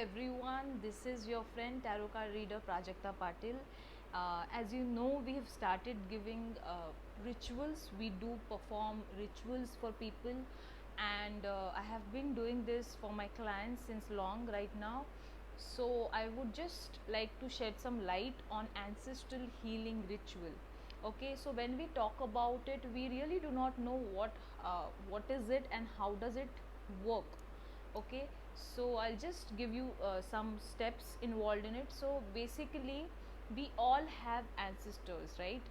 everyone, this is your friend tarot card reader Prajakta Patil. As you know, we have started giving rituals. We do perform rituals for people, and I have been doing this for my clients since long right now. So I would just like to shed some light on ancestral healing ritual. Okay, so when we talk about it, we really do not know what is it and how does it work. Okay, so I'll just give you some steps involved in it. So basically, we all have ancestors, right?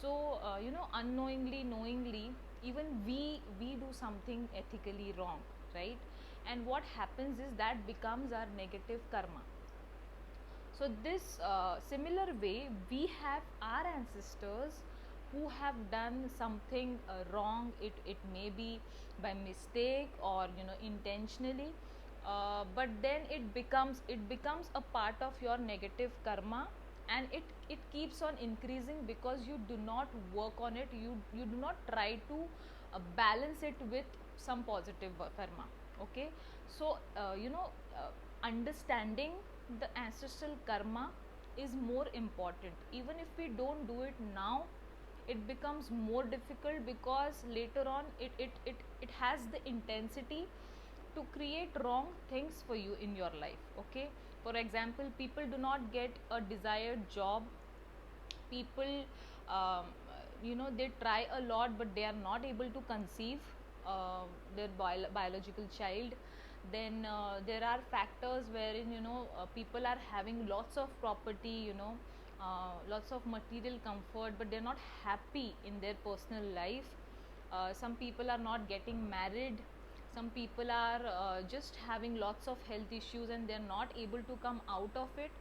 So unknowingly, knowingly, even we do something ethically wrong, right? And what happens is that becomes our negative karma. So this similar way, we have our ancestors who have done something wrong. It may be by mistake or intentionally, but then it becomes a part of your negative karma, and it keeps on increasing because you do not work on it. You do not try to balance it with some positive karma. Okay, so understanding the ancestral karma is more important. Even if we don't do it now, it becomes more difficult because later on it has the intensity to create wrong things for you in your life. Okay, for example, people do not get a desired job. People they try a lot but they are not able to conceive their biological child. Then there are factors wherein people are having lots of property, lots of material comfort, but they're not happy in their personal life. Some people are not getting married. Some people are just having lots of health issues and they're not able to come out of it.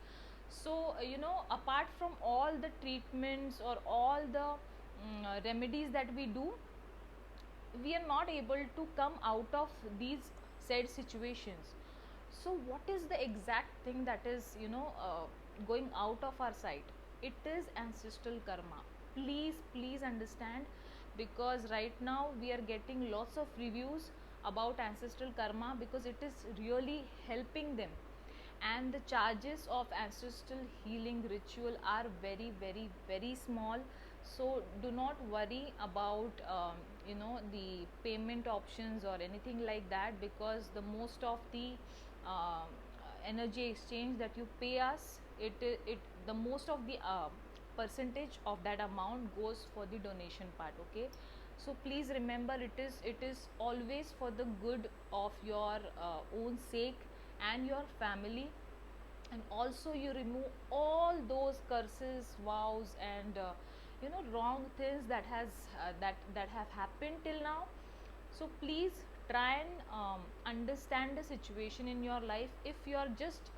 So apart from all the treatments or all the remedies that we do, we are not able to come out of these said situations. So what is the exact thing that is going out of our sight? It is ancestral karma. Please understand, because right now we are getting lots of reviews about ancestral karma because it is really helping them. And the charges of ancestral healing ritual are very very very small. So do not worry about the payment options or anything like that, because the most of the um energy exchange that you pay us, it the most of the percentage of that amount goes for the donation part. Okay, so please remember, it is always for the good of your own sake and your family. And also you remove all those curses, vows, and wrong things that have happened till now. So please try and understand the situation in your life. If you are just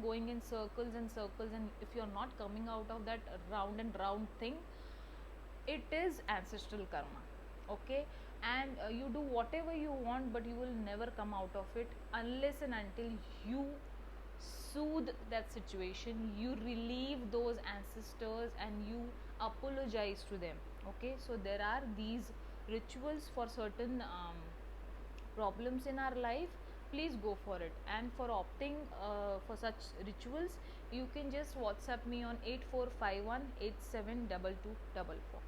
going in circles and circles, and if you are not coming out of that round and round thing, it is ancestral karma. Okay, and you do whatever you want, but you will never come out of it unless and until you soothe that situation, you relieve those ancestors, and you apologize to them. Okay, so there are these rituals for certain problems in our life. Please go for it. And for opting for such rituals, you can just WhatsApp me on 8451872244.